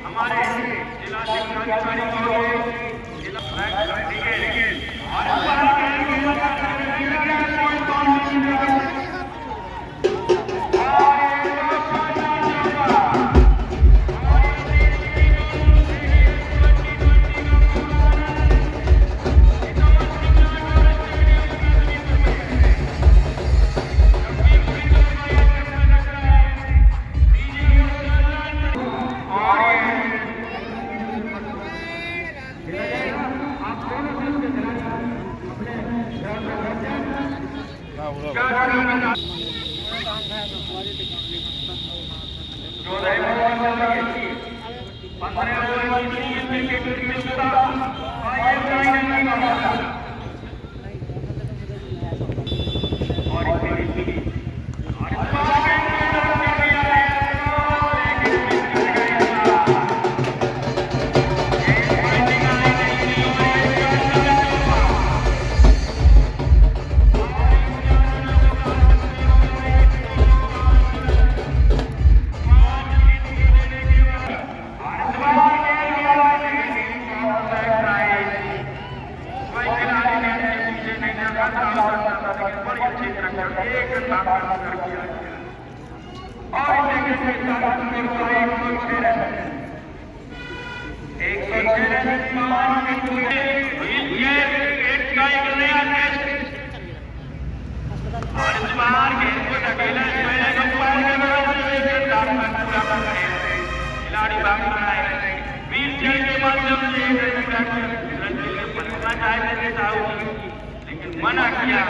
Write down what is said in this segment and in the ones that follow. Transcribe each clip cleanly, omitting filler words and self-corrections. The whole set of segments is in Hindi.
हमारे जिला शिक्षाधिकारी लेकिन मना किया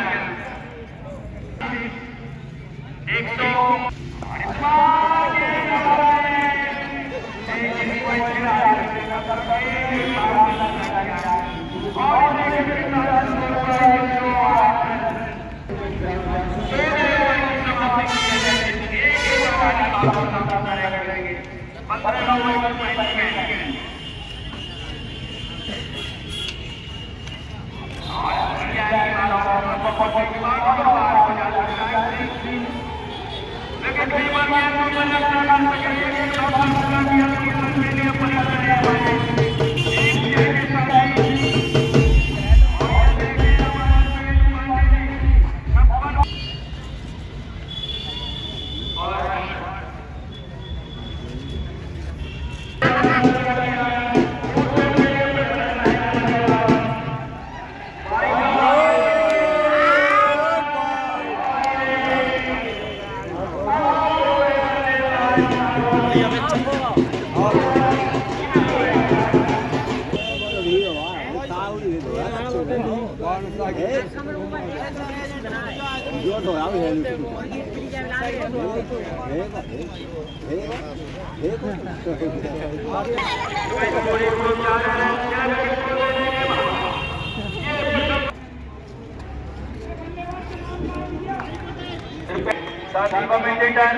7 कमेंटेटर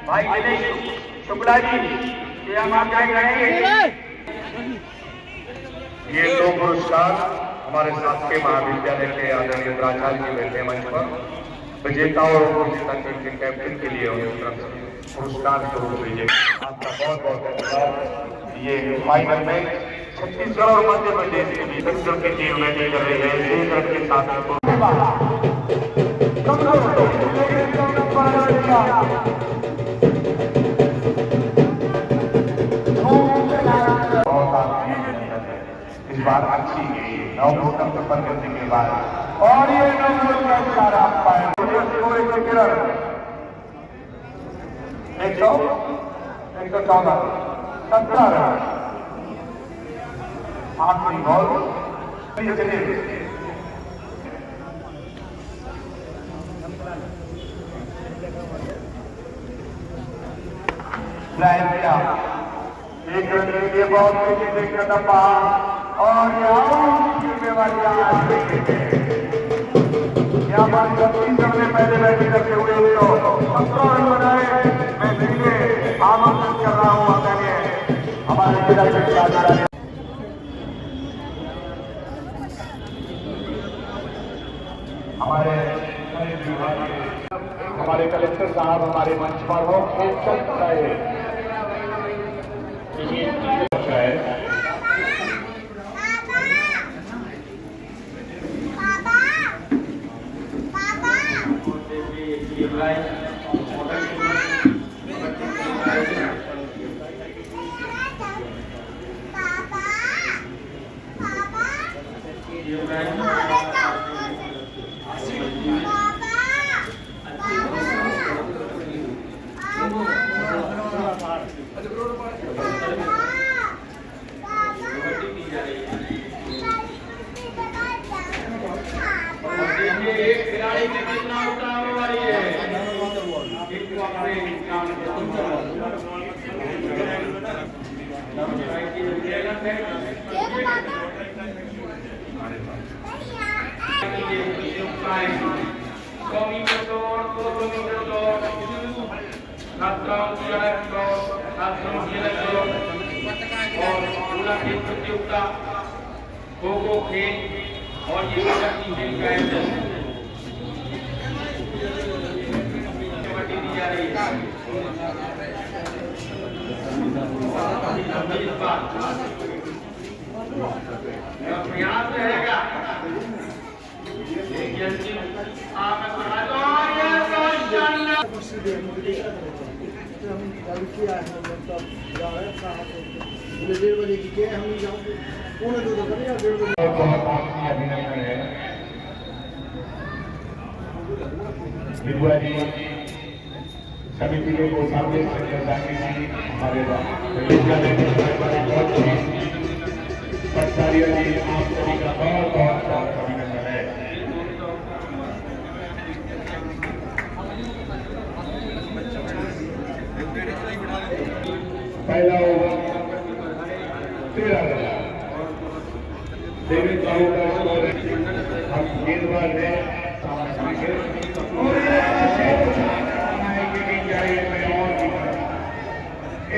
भाई दिनेश शुक्ला जी ये हम आप करेंगे। ये 2 पुरस्कार हमारे साथ के महाविद्यालय के आदरणीय प्राचार्य जी बैठे मंच पर विजेताओं और विजेता के कैप्टन के लिए पुरस्कार स्वरूप दीजिए। आपका बहुत बहुत धन्यवाद। ये फाइनल में छत्तीसगढ़ और मध्य प्रदेश के भी छत्तीसगढ़ की टीम में कर रही है इसी तरह के साथ इस बार अच्छी गई 9 वोटों पर करने के बाद और ये 9 वोट का अधिकार आप पाए 114 17 आखिरी बॉल एक रन के लिए बहुत तेजी और जिम्मेवारी हमारी 36 रन में पहले बैटिंग करते हुए 117 रन बनाए। मैं सीधे आमंत्रित कर रहा हूँ आदरणीय हमारे जिला शिक्षा अधिकारी हमारे कलेक्टर साहब हमारे मंच पर हो। खेल चल रहा है एक खिलाड़ी के कितना उतार वाली है एक को अपने काम प्रतियोगिता खो-खो खेल और ये खेल का आयोजन कबड्डी दी जा रही है। प्रयास रहेगा अभिनंदन है समिति के कोषाध्यक्ष हमारे पटवारिया जी आप सभी का बहुत बहुत अभिनंदन है। पहला ओवर 13 रन डेविड साहू का स्कोर हम गेंदबाज में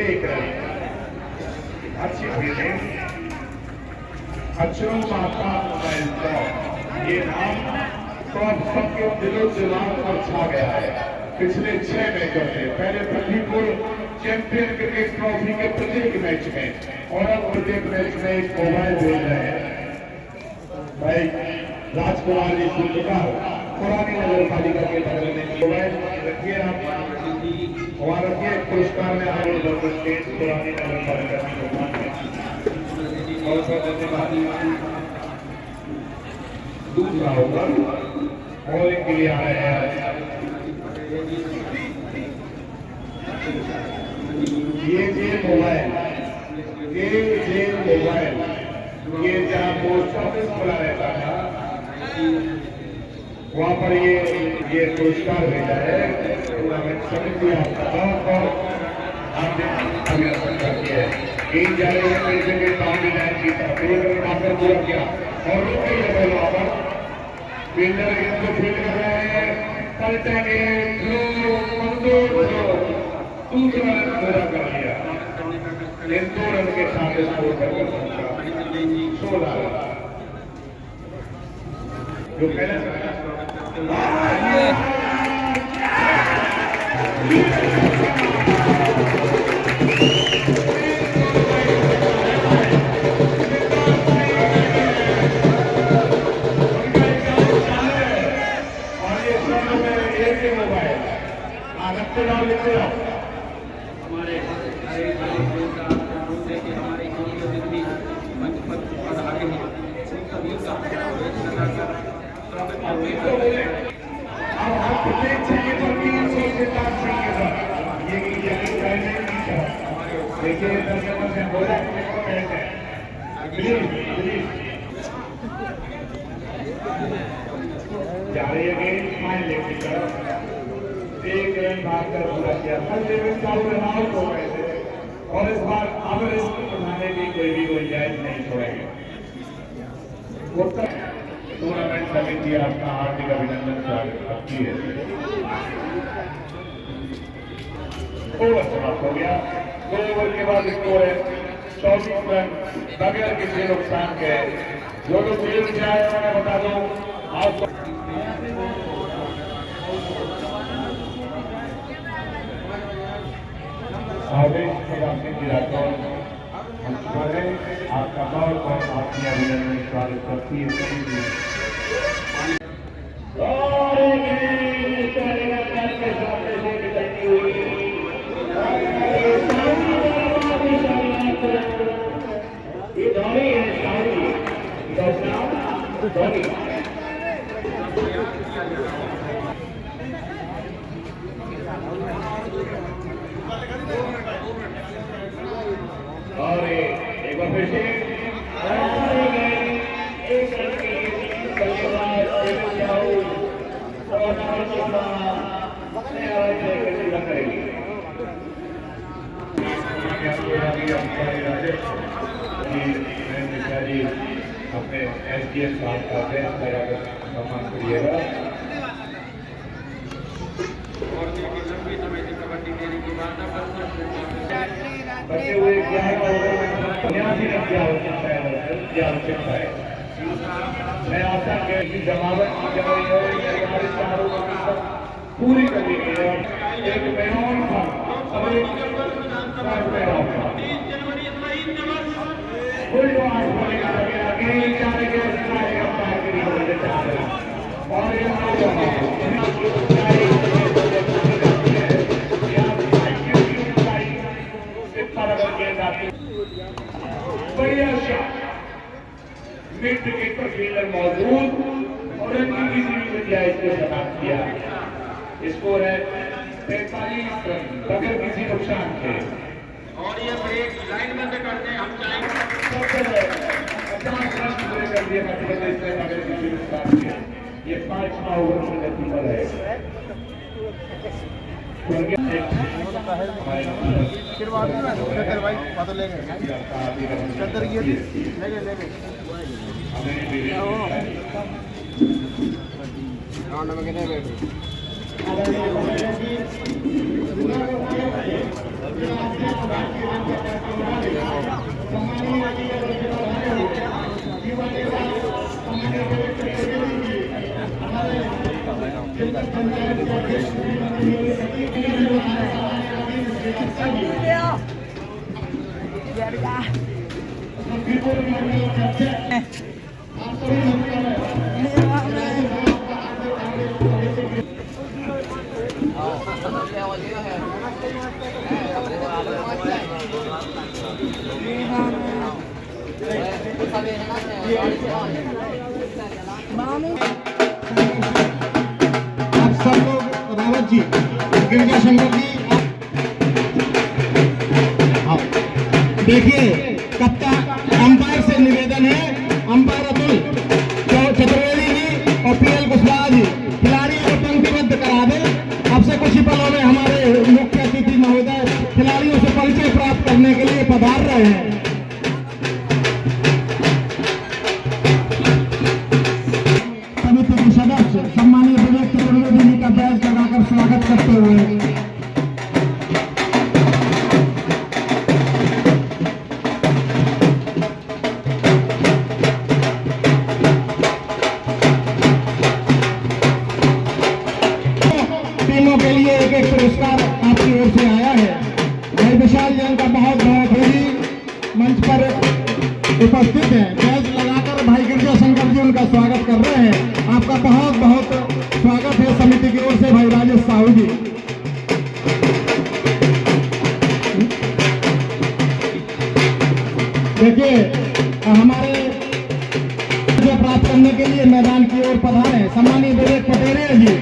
एक रन अच्छी फील्डिंग अच्छों माता ये नाम तो अब सबके दिलों दिमाग पर छा गया है। पिछले 6 मैचों से पहले प्रतिपुर चैंपियन क्रिकेट ट्रॉफी के प्रत्येक मैच में और अब प्रत्येक मैच में एक मोबाइल भेज रहे हैं। भाई राजकुमार जी सुंदर पुरानी नगर पालिका के बगल में मोबाइल रखिए आप और रखिए पुरस्कार में आगे बढ़ते स्टेज पुरानी नगर पालिका बहुत बहुत धन्यवाद। दूसरा होगा बॉलिंग के लिए आ रहे हैं ये मोबाइल ये जहाँ पोस्ट ऑफिस खुला रहता था वहाँ पर ये पुरस्कार भेजा है। समिति आपका बहुत बहुत अभिनंदन करती है। गेंद जा रही है पैसे के बाउंड्री लाइन की तरफ मारकर पूरा किया और रुके लेवल वहाँ पर फील्डर गेंद को फील्ड कर रहे हैं पलटेंगे दूसरा रन पूरा कर लिया। 2 रन के साथ स्कोर करके पहुंचा 16 रन जो पहले जा रही है गेंद फाइन लेग की तरफ 1 रन मारकर पूरा किया। कल डेविड साहू रन आउट हो गए थे और इस बार अगर इसको बढ़ाने की कोई भी गुंजाइश नहीं छोड़ेंगे। टूर्नामेंट समिति आपका हार्दिक अभिनंदन स्वागत करती है। ओवर समाप्त हो गया। 2 ओवर के बाद स्कोर है 24 रन बगैर किसी नुकसान के। जो लोग फील्ड से आए उन्हें बता दो आप आपका बहुत बहुत आपकी अभिनंदन स्वागत करती है। और एक बार फिर से अपने SDM साहब का बेस्ट लगाकर सम्मान करिएगा। बचे हुए 11 ओवर में 89 रन की आवश्यकता है। मैं आशा कि जमावट की हमारे चारों पूरी करनी है। एक मेहमान था और एक मिड विकेट पर फील्डर मौजूद और रन की किसी भी वजह इसको समाप्त किया। स्कोर है 43 रन बगैर किसी नुकसान के। और ये ब्रेक लाइन बंद कर दें, हम चाहेंगे 50 रन पूरे कर दिए मध्य प्रदेश में बगैर किसी नुकसान के। ये 5वां ओवर में नतीजा है। आप सब लोग रावत जी, गिरिजा शंकर जी, देखिए कप्तान अंपायर से निवेदन है, अंपायर अतुल चतुर्वेदी जी और PL कुशवाहा जी खिलाड़ियों को पंक्तिबद्ध करा दें। अब से कुछ ही पलों में हमारे मुख्य अतिथि महोदय खिलाड़ियों से परिचय प्राप्त करने के लिए पधार रहे हैं। समिति के सदस्य सम्मानीय विवेक चतुर्वेदी जी का बैज लगाकर स्वागत करते हुए टीमों के लिए एक पुरस्कार आपकी ओर से आया है। भाई विशाल जैन का बहुत बहुत ही मंच पर उपस्थित है। बैज लगाकर भाई गिरिजा शंकर जी उनका स्वागत कर रहे हैं। आपका बहुत बहुत स्वागत है समिति की ओर से भाई राजेश साहू जी। देखिए हमारे प्राप्त करने के लिए मैदान की ओर पधारे सम्मानीय विवेक पटेरिया जी,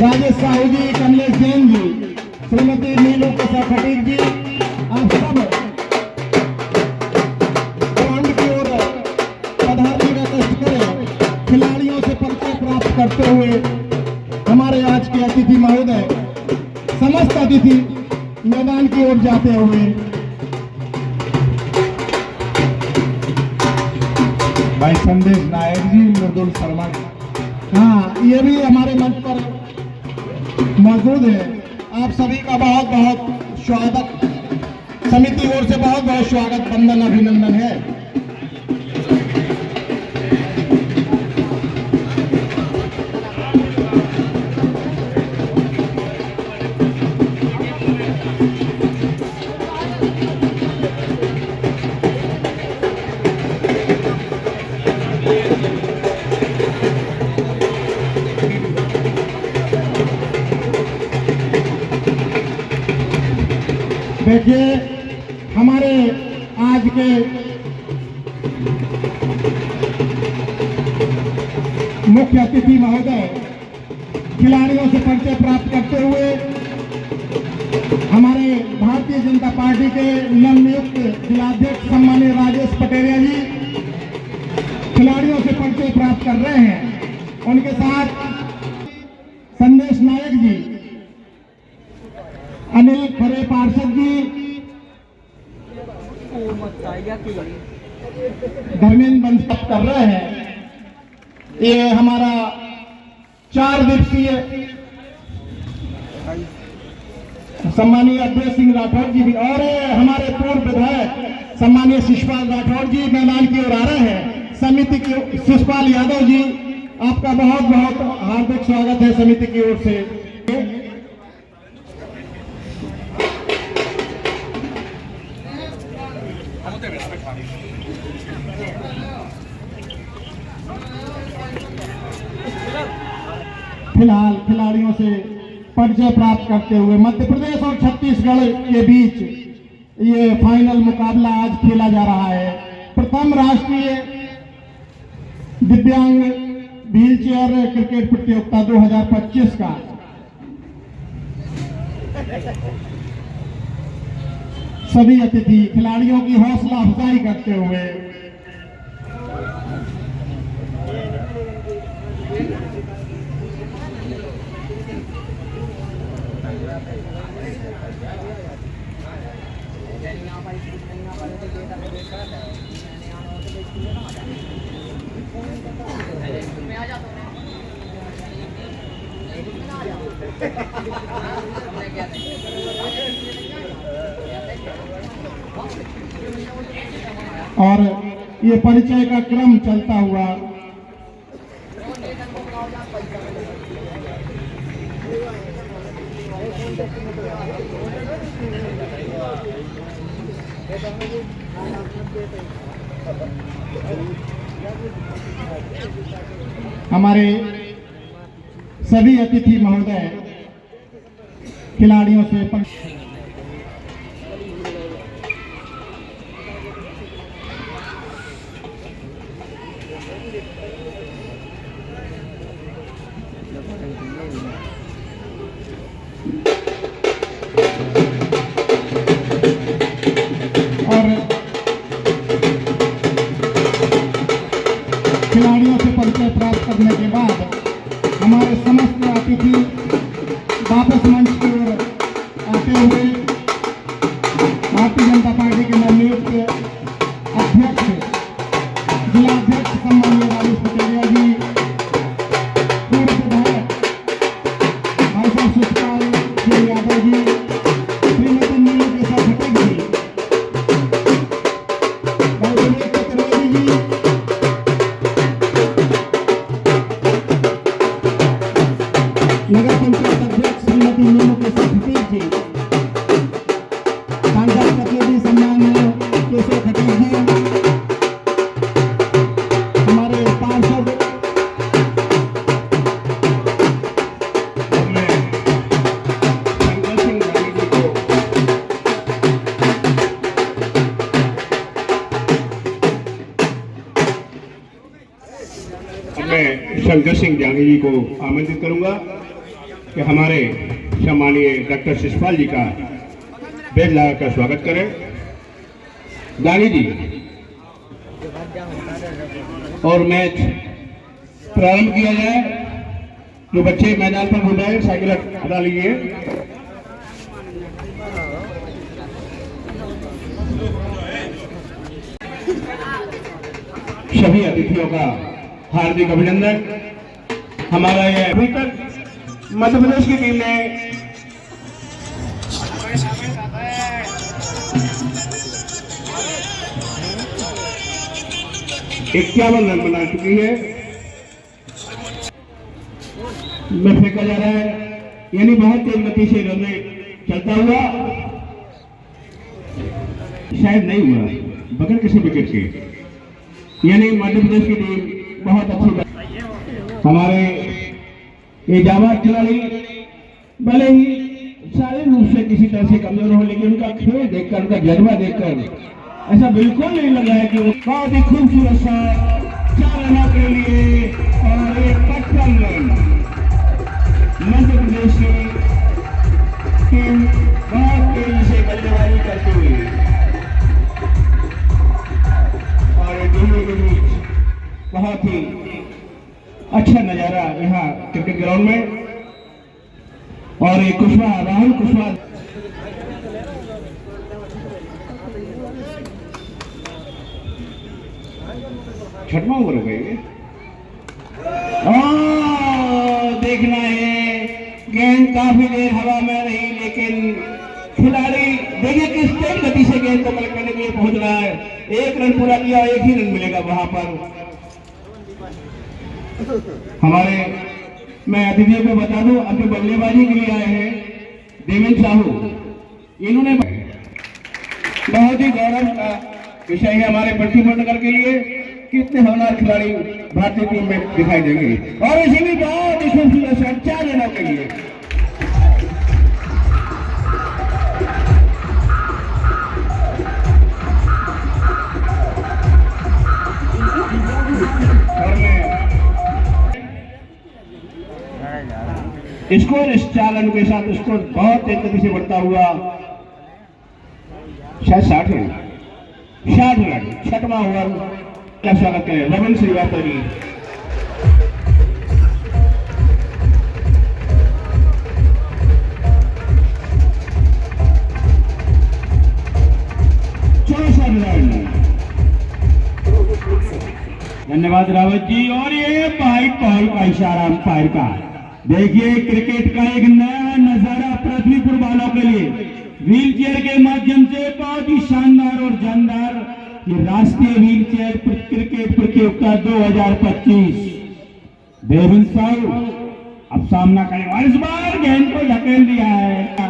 राजेश साहू जी, कमलेश जैन जी, श्रीमती नीलू प्रसाद खटीक जी, आप सब ग्राउंड की ओर पधारने का कष्ट करें। खिलाड़ियों से परिचय प्राप्त करते हुए हमारे आज के अतिथि महोदय समस्त अतिथि मैदान की ओर जाते हुए भाई संदेश नायक जी, मृदुल शर्मा जी, हाँ ये भी हमारे मंच पर मौजूद है। आप सभी का बहुत बहुत स्वागत, समिति ओर से बहुत बहुत स्वागत, वंदन, अभिनंदन है। देखिए हमारे आज के मुख्य अतिथि महोदय खिलाड़ियों से परिचय प्राप्त करते हुए हमारे भारतीय जनता पार्टी के नवनियुक्त जिलाध्यक्ष सम्मानीय राजेश पटेरिया जी खिलाड़ियों से परिचय प्राप्त कर रहे हैं। उनके साथ संदेश नायक जी, अनिल खरे पार्षद जी, धर्मेंद्र बंसत कर रहे हैं। ये हमारा 4 दिवसीय सम्मानीय अभय सिंह राठौर जी भी और हमारे पूर्व विधायक सम्मानीय शिषपाल राठौर जी मैदान की ओर आ रहे हैं। समिति की शिषपाल यादव जी, आपका बहुत बहुत हार्दिक स्वागत है समिति की ओर से। फिलहाल खिलाड़ियों से परिचय प्राप्त करते हुए मध्य प्रदेश और छत्तीसगढ़ के बीच ये फाइनल मुकाबला आज खेला जा रहा है। प्रथम राष्ट्रीय दिव्यांग व्हीलचेयर क्रिकेट प्रतियोगिता 2025 का सभी अतिथि खिलाड़ियों की हौसला अफजाई करते हुए और ये परिचय का क्रम चलता हुआ हमारे सभी अतिथि महोदय खिलाड़ियों से खिलाड़ियों से परिचय प्राप्त करने के बाद हमारे समस्त अतिथि वापस मंच की ओर आते हुए भारतीय जनता पार्टी के नवनियुक्त अध्यक्ष जिलाध्यक्ष सम्मानीय राजेश पटेरिया जी, पूर्व विधायक भाई साहब शिषपाल जी यादव जी, श्रीमती नीलू प्रसाद भट्ट जी, भाई विवेक चतुर्वेदी जी, नगर पंचायत अध्यक्ष श्रीमती नीलू प्रसाद भट्ट जी, सांसद प्रतिनिधि सम्मानीय केशव खटीक जी, हमारे पार्षद मैं शंकर सिंह जानी जी को आमंत्रित करूंगा कि हमारे सम्मानीय डॉक्टर शिषपाल जी का बेल लगाकर स्वागत करें। जानी जी और मैच प्रारंभ किया जाए। जो बच्चे मैदान पर घूम रहे हैं साइकिल हटा लीजिए। सभी अतिथियों का हार्दिक अभिनंदन। हमारा ये अभी तक मध्य प्रदेश की टीम ने इक्यावन रन बना चुकी है। में फेंका जा रहा है, यानी बहुत तेज गति से रन चलता हुआ, शायद नहीं हुआ बगैर किसी विकेट के, यानी मध्य प्रदेश की टीम बहुत अच्छी। हमारे ये जाबाज खिलाड़ी भले ही शारीरिक रूप से किसी तरह से कमजोर हो, लेकिन उनका खेल देखकर, उनका जज्बा देखकर ऐसा बिल्कुल नहीं लगा है कि वो बहुत ही खूबसूरत सा 4 रनों के लिए और एक 55 रन मध्य प्रदेश की टीम बहुत तेजी से बल्लेबाजी करती हुई और दोनों के बीच बहुत ही अच्छा नजारा यहाँ क्रिकेट ग्राउंड में। और एक कुशवाहा, राहुल कुशवाहा छठवां ओवर हो गए। देखना है, गेंद काफी देर हवा में रही, लेकिन खिलाड़ी देखिए किस तेज गति से गेंद को कलेक्ट करने के लिए पहुंच रहा है। 1 रन पूरा किया, 1 ही रन मिलेगा वहां पर। हमारे मैं अतिथियों को बता दूं, अपने बल्लेबाजी के लिए आए हैं देवेंद्र साहू। इन्होंने बहुत ही गौरव का विषय है हमारे पश्चिम नगर के लिए, कितने होनहार खिलाड़ी भारतीय टीम में दिखाई देंगे। और इसी भी बहुत ही खूबसूरत से 4 रनों के लिए स्कोर इस 4 रन के साथ स्कोर बहुत तेज गति से बढ़ता हुआ, शायद 60 रन, 6वां ओवर का स्वागत करें रमन श्रीवास्तव जी। धन्यवाद रावत जी। और ये वाइट बॉल का इशारा अंपायर का। देखिए क्रिकेट का एक नया नजारा पृथ्वीपुर वालों के लिए, व्हील चेयर के माध्यम से बहुत ही शानदार और जानदार ये राष्ट्रीय व्हील चेयर क्रिकेट प्रतियोगिता 2025। देवेंद्र साहू अब सामना करेंगे, इस बार गेंद को धकेल दिया है,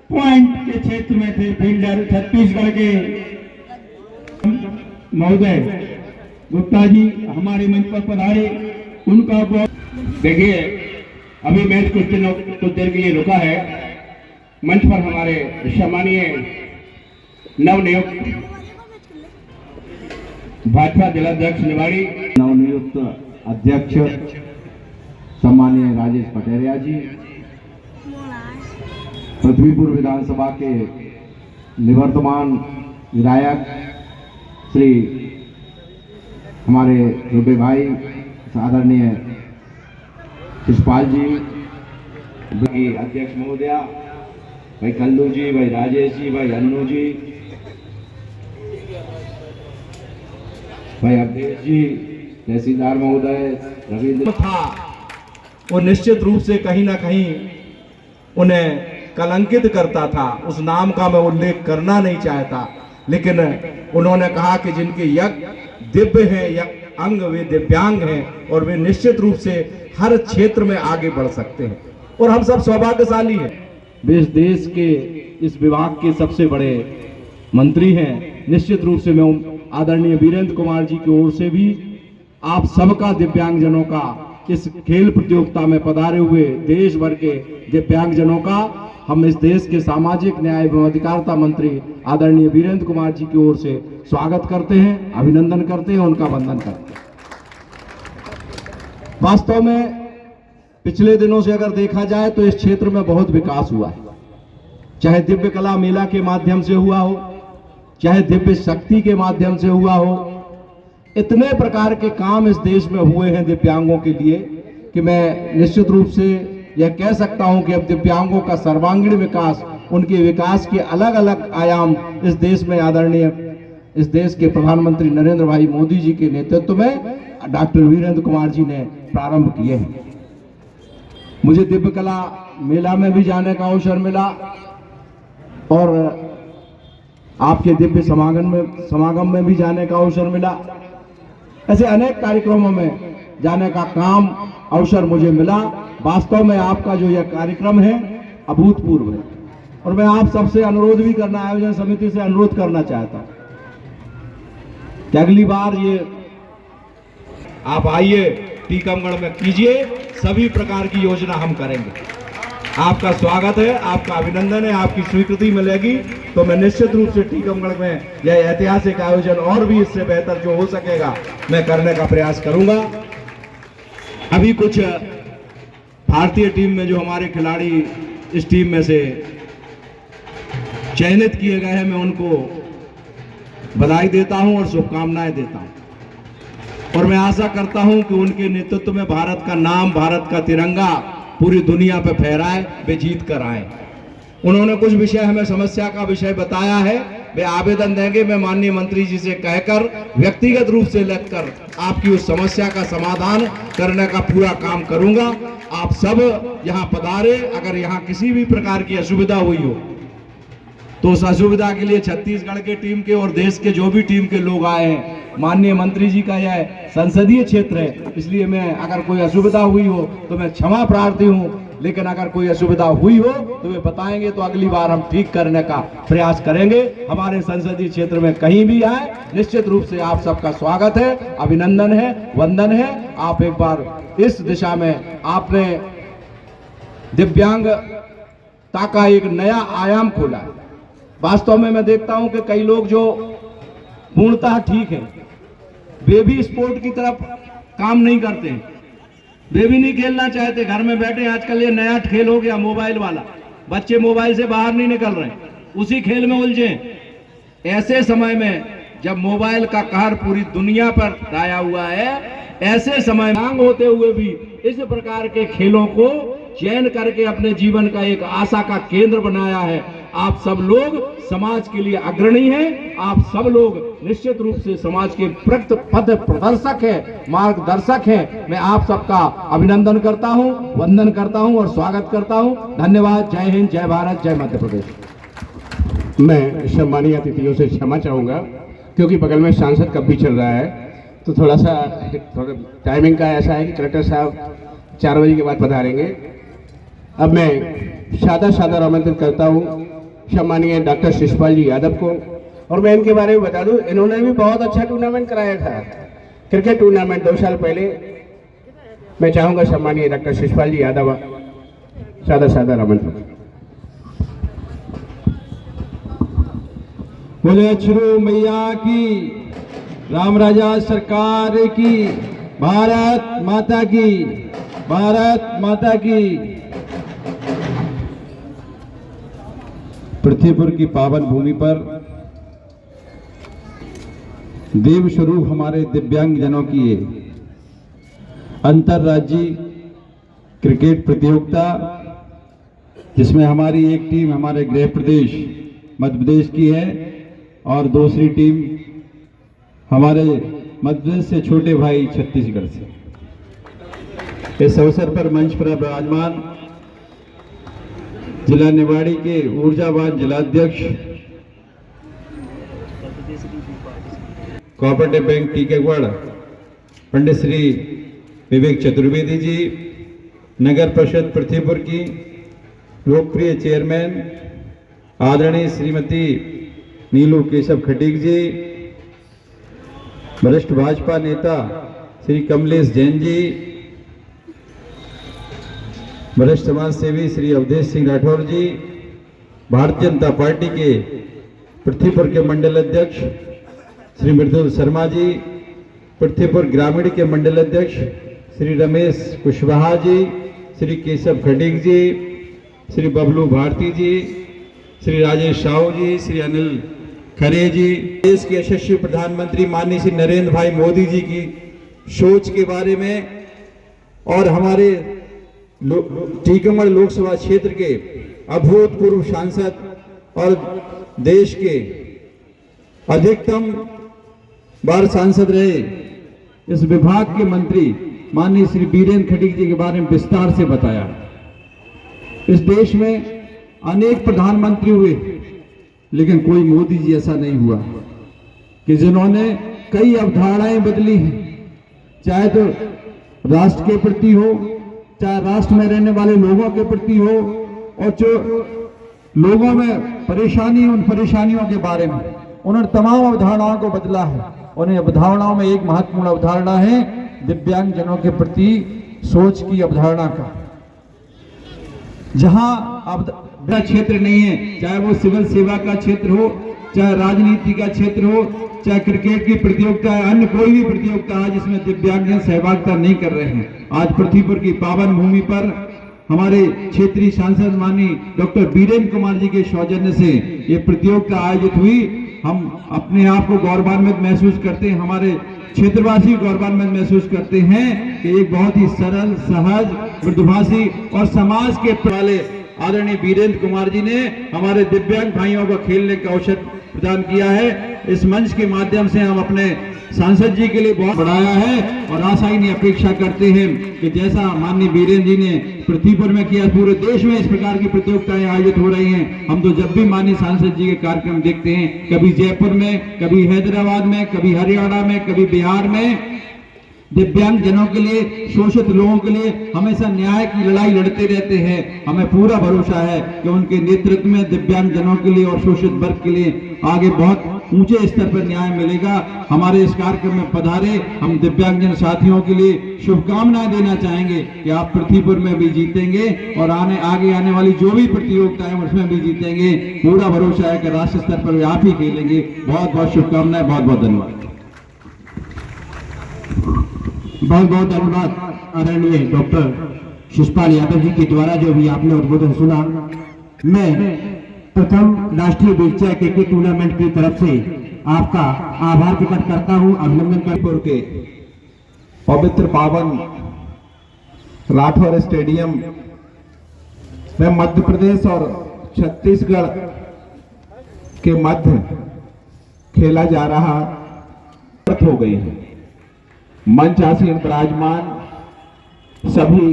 पॉइंट के क्षेत्र में थे फील्डर छत्तीसगढ़ के महोदय गुप्ता जी हमारे मंच पर पधारे, उनका बहुत। देखिए अभी मैच कुछ देर के लिए रुका है। मंच पर हमारे सम्मानीय नवनियुक्त भाजपा जिलाध्यक्ष निवाड़ी, नवनियुक्त अध्यक्ष सम्मानीय राजेश पटेरिया जी, पृथ्वीपुर विधानसभा के निवर्तमान विधायक श्री हमारे रुबे भाई आदरणीय शिषपाल जी, अध्यक्ष महोदया भाई कल्लू जी, भाई राजेश जी, भाई अन्नू जी, भाई अवधेश जी, तहसीलदार महोदय रविंद्र था, वो निश्चित रूप से कहीं ना कहीं उन्हें कलंकित करता था। उस नाम का मैं उल्लेख करना नहीं चाहता, लेकिन उन्होंने कहा कि जिनके यज्ञ दिव्य हैं या अंग, वे दिव्यांग हैं और वे निश्चित रूप से हर क्षेत्र में आगे बढ़ सकते हैं और हम सब सौभाग्यशाली हैं। इस देश के इस विभाग के सबसे बड़े मंत्री हैं। निश्चित रूप से मैं आदरणीय वीरेंद्र कुमार जी की ओर से भी आप सबका, दिव्यांगजनों का, इस खेल प्रतियोगिता में पधारे हुए देश भर के दिव्यांगजनों का हम इस देश के सामाजिक न्याय एवं अधिकारिता मंत्री आदरणीय वीरेंद्र कुमार जी की ओर से स्वागत करते हैं, अभिनंदन करते हैं, उनका वंदन करते हैं। वास्तव में पिछले दिनों से अगर देखा जाए तो इस क्षेत्र में बहुत विकास हुआ है, चाहे दिव्य कला मेला के माध्यम से हुआ हो, चाहे दिव्य शक्ति के माध्यम से हुआ हो। इतने प्रकार के काम इस देश में हुए हैं दिव्यांगों के लिए कि मैं निश्चित रूप से यह कह सकता हूं कि अब दिव्यांगों का सर्वांगीण विकास, उनके विकास के अलग अलग आयाम इस देश में आदरणीय इस देश के प्रधानमंत्री नरेंद्र भाई मोदी जी के नेतृत्व में डॉक्टर वीरेंद्र कुमार जी ने प्रारंभ किए हैं। मुझे दिव्य कला मेला में भी जाने का अवसर मिला और आपके दिव्य समागम में भी जाने का अवसर मिला। ऐसे अनेक कार्यक्रमों में जाने का काम अवसर मुझे मिला। वास्तव में आपका जो यह कार्यक्रम है अभूतपूर्व है और मैं आप सबसे अनुरोध भी करना, आयोजन समिति से अनुरोध करना चाहता हूं कि अगली बार ये आप आइए टीकमगढ़ में कीजिए, सभी प्रकार की योजना हम करेंगे। आपका स्वागत है, आपका अभिनंदन है, आपकी स्वीकृति मिलेगी तो मैं निश्चित रूप से टीकमगढ़ में यह ऐतिहासिक आयोजन और भी इससे बेहतर जो हो सकेगा मैं करने का प्रयास करूंगा। अभी कुछ भारतीय टीम में जो हमारे खिलाड़ी इस टीम में से चयनित किए गए हैं, मैं उनको बधाई देता हूं और शुभकामनाएं देता हूं और मैं आशा करता हूं कि उनके नेतृत्व में भारत का नाम, भारत का तिरंगा पूरी दुनिया पे फहराए, वे जीत कर आए। उन्होंने कुछ विषय हमें समस्या का विषय बताया है, वे आवेदन देंगे, मैं माननीय मंत्री जी से कहकर व्यक्तिगत रूप से लगकर आपकी उस समस्या का समाधान करने का पूरा काम करूंगा। आप सब यहां पधारे, अगर यहां किसी भी प्रकार की असुविधा हुई हो तो उस असुविधा के लिए छत्तीसगढ़ के टीम के और देश के जो भी टीम के लोग आए हैं, माननीय मंत्री जी का यह संसदीय क्षेत्र है, इसलिए मैं अगर कोई असुविधा हुई हो तो मैं क्षमा प्रार्थी हूं, लेकिन अगर कोई असुविधा हुई हो तो वे बताएंगे तो अगली बार हम ठीक करने का प्रयास करेंगे। हमारे संसदीय क्षेत्र में कहीं भी आए, निश्चित रूप से आप सबका स्वागत है, अभिनंदन है, वंदन है। आप एक बार इस दिशा में आपने दिव्यांगता का एक नया आयाम खोला है। वास्तव में मैं देखता हूं कि कई लोग जो पूर्णतः ठीक हैं, वे भी स्पोर्ट की तरफ काम नहीं करते हैं, वे भी नहीं खेलना चाहते, घर में बैठे। आजकल ये नया खेल हो गया मोबाइल वाला, बच्चे मोबाइल से बाहर नहीं निकल रहे, उसी खेल में उलझे। ऐसे समय में जब मोबाइल का कहर पूरी दुनिया पर छाया हुआ है, ऐसे समय मांग होते हुए भी इस प्रकार के खेलों को चयन करके अपने जीवन का एक आशा का केंद्र बनाया है। आप सब लोग समाज के लिए अग्रणी हैं, आप सब लोग निश्चित रूप से समाज के पथ प्रदर्शक हैं, मार्गदर्शक हैं। मैं आप सबका अभिनंदन करता हूं, वंदन करता हूं और स्वागत करता हूं। धन्यवाद। जय हिंद, जय भारत, जय मध्य प्रदेश। मैं सम्मानीय अतिथियों से क्षमा चाहूँगा क्योंकि बगल में सांसद कब भी चल रहा है, तो थोड़ा टाइमिंग का ऐसा है कि कलेक्टर साहब 4 बजे के बाद पधारेंगे। अब मैं सादर आमंत्रित करता हूँ सम्मानीय डॉक्टर शिषपाल जी यादव को, और मैं इनके बारे में बता दूं, इन्होंने भी बहुत अच्छा टूर्नामेंट कराया था, क्रिकेट टूर्नामेंट 2 साल पहले। मैं चाहूँगा सम्मानीय डॉक्टर शिषपाल जी यादव सादर आमंत्रित। बोले अछरू मैया की, राम राजा सरकार की, भारत माता की, भारत माता की। पृथ्वीपुर की पावन भूमि पर देव स्वरूप हमारे दिव्यांग जनों की अंतरराज्यीय क्रिकेट प्रतियोगिता, जिसमें हमारी एक टीम हमारे गृह प्रदेश मध्य प्रदेश की है और दूसरी टीम हमारे मध्य प्रदेश से छोटे भाई छत्तीसगढ़ से। इस अवसर पर मंच पर विराजमान जिला निवाड़ी के ऊर्जावान जिलाध्यक्ष कोऑपरेटिव बैंक टीकमगढ़ पंडित श्री विवेक चतुर्वेदी जी, नगर परिषद पृथ्वीपुर की लोकप्रिय चेयरमैन आदरणीय श्रीमती नीलू केशव खटीक जी, वरिष्ठ भाजपा नेता श्री कमलेश जैन जी, वरिष्ठ समाज सेवी श्री अवधेश सिंह राठौर जी, भारतीय जनता पार्टी के पृथ्वीपुर के मंडल अध्यक्ष श्री मृदुल शर्मा जी, पृथ्वीपुर ग्रामीण के मंडल अध्यक्ष श्री रमेश कुशवाहा जी, श्री केशव खटीक जी, श्री बबलू भारती जी, श्री राजेश साहू जी, श्री अनिल खरे जी। देश के यशस्वी प्रधानमंत्री माननीय श्री नरेंद्र भाई मोदी जी की सोच के बारे में और हमारे टीकमगढ़ लोकसभा क्षेत्र के अभूतपूर्व सांसद और देश के अधिकतम बार सांसद रहे इस विभाग के मंत्री माननीय श्री बीरेंद्र खटीक जी के बारे में विस्तार से बताया। इस देश में अनेक प्रधानमंत्री हुए, लेकिन कोई मोदी जी ऐसा नहीं हुआ कि जिन्होंने कई अवधारणाएं बदली हैं, चाहे तो राष्ट्र के प्रति हो, चाहे राष्ट्र में रहने वाले लोगों के प्रति हो, और जो लोगों में परेशानी, उन परेशानियों के बारे में उन्होंने तमाम अवधारणाओं को बदला है। उन्हें अवधारणाओं में एक महत्वपूर्ण अवधारणा है दिव्यांग जनों के प्रति सोच की अवधारणा का। जहां अब क्षेत्र नहीं है, चाहे वो सिविल सेवा का क्षेत्र हो, चाहे राजनीति का क्षेत्र हो, चाहे क्रिकेट की प्रतियोगिता है, अन्य कोई भी प्रतियोगिता है जिसमें दिव्यांगजन सहभागिता नहीं कर रहे हैं। आज पृथ्वी पर की पावन भूमि पर हमारे क्षेत्रीय सांसद माननीय डॉक्टर बीरेंद्र कुमार जी के सौजन्य से ये प्रतियोगिता आयोजित हुई। हम अपने आप को गौरवान्वित महसूस करते हैं, हमारे क्षेत्रवासी गौरवान्वित महसूस करते हैं कि एक बहुत ही सरल, सहज, मृदुभाषी और समाज के वाले आदरणीय बीरेंद्र कुमार जी ने हमारे दिव्यांग भाइयों को खेलने का अवसर प्रदान किया है। इस मंच के माध्यम से हम अपने सांसद जी के लिए बहुत बढ़ाया है और आशा ही नहीं अपेक्षा करते हैं कि जैसा माननीय बीरेंद्र जी ने पृथ्वीपुर में किया, पूरे देश में इस प्रकार की प्रतियोगिताएं आयोजित हो रही हैं। हम तो जब भी माननीय सांसद जी के कार्यक्रम देखते हैं, कभी जयपुर में, कभी हैदराबाद में, कभी हरियाणा में, कभी बिहार में, दिव्यांग जनों के लिए, शोषित लोगों के लिए हमेशा न्याय की लड़ाई लड़ते रहते हैं। हमें पूरा भरोसा है कि उनके नेतृत्व में दिव्यांग जनों के लिए और शोषित वर्ग के लिए आगे बहुत ऊंचे स्तर पर न्याय मिलेगा। हमारे इस कार्यक्रम में पधारे हम दिव्यांगजन साथियों के लिए शुभकामनाएं देना चाहेंगे कि आप पृथ्वीपुर में भी जीतेंगे और आगे आने वाली जो भी प्रतियोगिता है उसमें भी जीतेंगे। पूरा भरोसा है कि राष्ट्रीय स्तर पर भी आप ही खेलेंगे। बहुत बहुत शुभकामनाएं, बहुत बहुत धन्यवाद। बहुत बहुत धन्यवाद आदरणीय डॉक्टर शिषपाल यादव जी के द्वारा जो भी आपने उद्बोधन सुना। मैं प्रथम राष्ट्रीय व्हीलचेयर क्रिकेट टूर्नामेंट की तरफ से आपका आभार प्रकट करता हूं, अभिनंदन करता हूं। के पवित्र पावन राठौर स्टेडियम में मध्य प्रदेश और छत्तीसगढ़ के मध्य खेला जा रहा हो गई है। मंच आसीन विराजमान सभी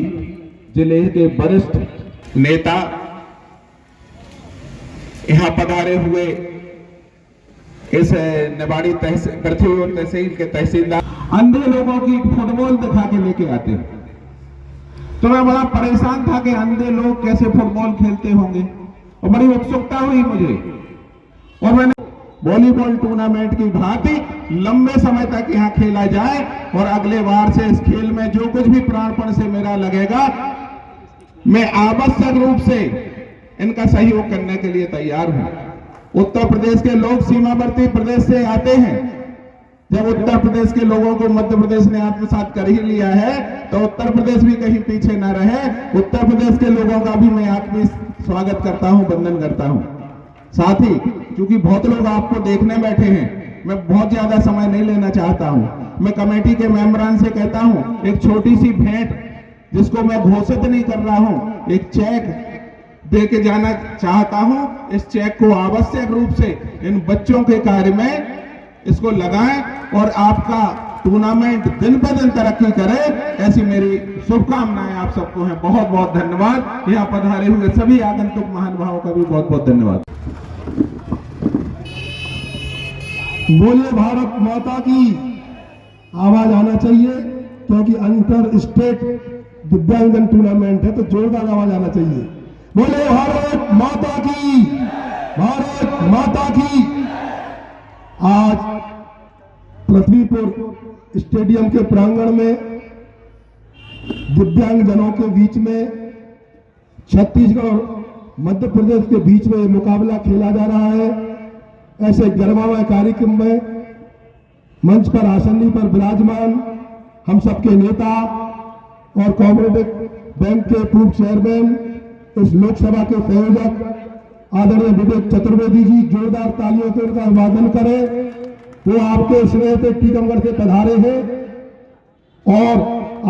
जिले के वरिष्ठ नेता, यहां पधारे हुए इस निवाड़ी पृथ्वीपुर तहसील के तहसीलदार, अंधे लोगों की फुटबॉल दिखा के लेके आते हैं। तो मैं बड़ा परेशान था कि अंधे लोग कैसे फुटबॉल खेलते होंगे, और बड़ी उत्सुकता हुई मुझे, और मैंने वॉलीबॉल टूर्नामेंट की भांति लंबे समय तक यहाँ खेला जाए, और अगले बार से इस खेल में जो कुछ भी प्राणपण से मेरा लगेगा, मैं आवश्यक रूप से इनका सहयोग करने के लिए तैयार हूं। उत्तर प्रदेश के लोग सीमावर्ती प्रदेश से आते हैं। जब उत्तर प्रदेश के लोगों को मध्य प्रदेश ने आत्मसात कर ही लिया है, तो उत्तर प्रदेश भी कहीं पीछे न रहे। उत्तर प्रदेश के लोगों का भी मैं आत्मीय स्वागत करता हूं, वंदन करता हूं। साथ ही क्योंकि बहुत लोग आपको देखने बैठे हैं, मैं बहुत ज्यादा समय नहीं लेना चाहता हूं। मैं कमेटी के मेंबरान से कहता हूं, एक छोटी सी भेंट जिसको मैं घोषित नहीं कर रहा हूं, एक चेक दे के जाना चाहता हूं। इस चेक को आवश्यक रूप से इन बच्चों के कार्य में इसको लगाएं और आपका टूर्नामेंट दिन ब दिन तरक्की करे, ऐसी मेरी शुभकामनाएं आप सबको हैं। बहुत बहुत धन्यवाद। यहाँ पधारे हुए सभी आगंतुक महानुभावों का भी बहुत बहुत धन्यवाद। बोले भारत माता की आवाज आना चाहिए, क्योंकि अंतर स्टेट दिव्यांगजन टूर्नामेंट है, तो जोरदार आवाज आना चाहिए। बोले भारत माता की, भारत माता की। आज पृथ्वीपुर स्टेडियम के प्रांगण में दिव्यांगजनों के बीच में छत्तीसगढ़ और मध्य प्रदेश के बीच में मुकाबला खेला जा रहा है। ऐसे गरमामय कार्यक्रम में मंच पर आसनी पर विराजमान हम सबके नेता और कोऑपरेटिव बैंक के पूर्व चेयरमैन, इस लोकसभा के संयोजक आदरणीय विवेक चतुर्वेदी जी, जोरदार तालियों से उनका अभिवादन करें। वो आपके स्नेह से टीकमगढ़ से पधारे हैं और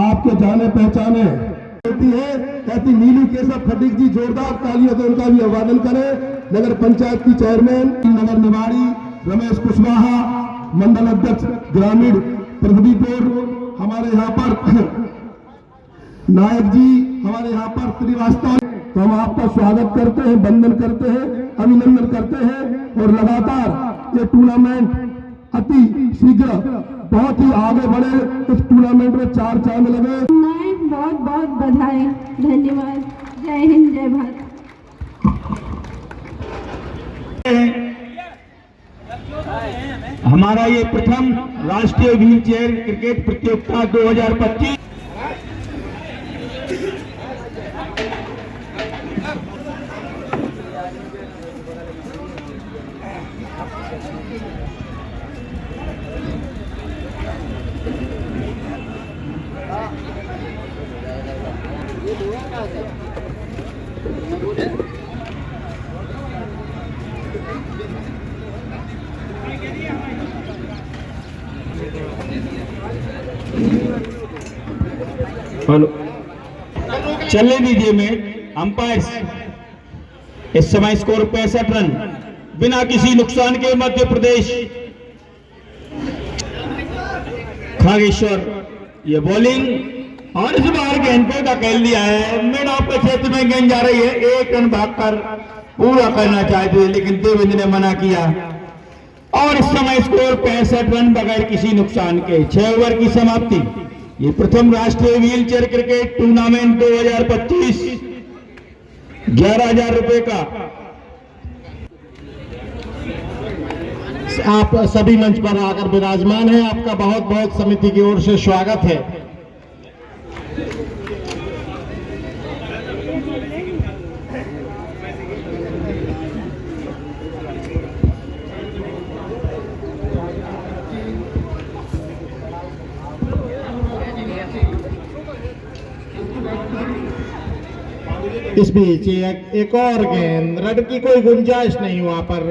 आपके जाने पहचाने होती है, कहती नीलू केशव खटीक जी, जोरदार तालियों से उनका भी अभिवादन करें। नगर पंचायत की चेयरमैन, नगर निवाड़ी रमेश कुशवाहा, मंडल अध्यक्ष ग्रामीण पृथ्वीपुर, हमारे यहाँ पर नायक जी, हमारे यहाँ पर श्रीवास्तव, तो हम आपका स्वागत करते हैं, वंदन करते हैं, अभिनंदन करते हैं और लगातार ये टूर्नामेंट अति शीघ्र बहुत ही आगे बढ़े। इस टूर्नामेंट में 4 चांद लगे। बहुत बहुत बधाई, धन्यवाद। जय हिंद, जय भारत। हमारा ये प्रथम राष्ट्रीय व्हील चेयर क्रिकेट प्रतियोगिता 2025 हेलो, चलने दीजिए। मैं अंपायर्स इस समय स्कोर 65 रन बिना किसी नुकसान के मध्य प्रदेश खागेश्वर ये बॉलिंग और इस बार गेंद पे धकेल दिया है। मिड ऑफ के क्षेत्र में गेंद जा रही है, 1 रन भागकर पूरा करना चाहते थे लेकिन देवेंद्र ने मना किया और इस समय स्कोर 65 रन बगैर किसी नुकसान के। 6 ओवर की समाप्ति। ये प्रथम राष्ट्रीय व्हील चेयर क्रिकेट टूर्नामेंट 2025 11,000 रुपए का। आप सभी मंच पर आकर विराजमान हैं, आपका बहुत बहुत समिति की ओर से स्वागत है। इस बीच एक और गेंद, रन की कोई गुंजाइश नहीं वहां पर।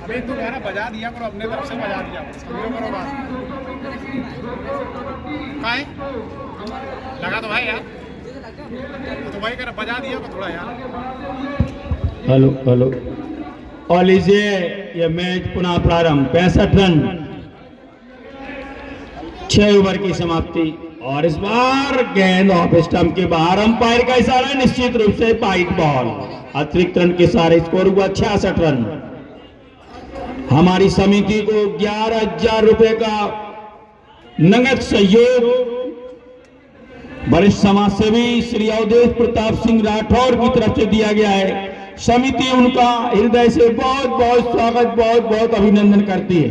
अभी तो कह रहा बजा दिया करो, अपने तरफ से बजा दिया करो बात। काहे लगा तो भाई यार, तो भाई कह रहा बजा दिया थोड़ा यार। हेलो हेलो, और लीजिए ये मैच पुनः प्रारंभ। 65 रन 6 ओवर की समाप्ति और इस बार गेंद ऑफ स्टंप के बाहर। अंपायर का इशारा निश्चित रूप से वाइड बॉल। अतिरिक्त रन के सारे स्कोर हुआ 66 रन। हमारी समिति को 11,000 रुपए का नगद सहयोग वरिष्ठ समाज सेवी श्री अवधेश प्रताप सिंह राठौर की तरफ से दिया गया है। समिति उनका हृदय से बहुत बहुत स्वागत, बहुत बहुत अभिनंदन करती है।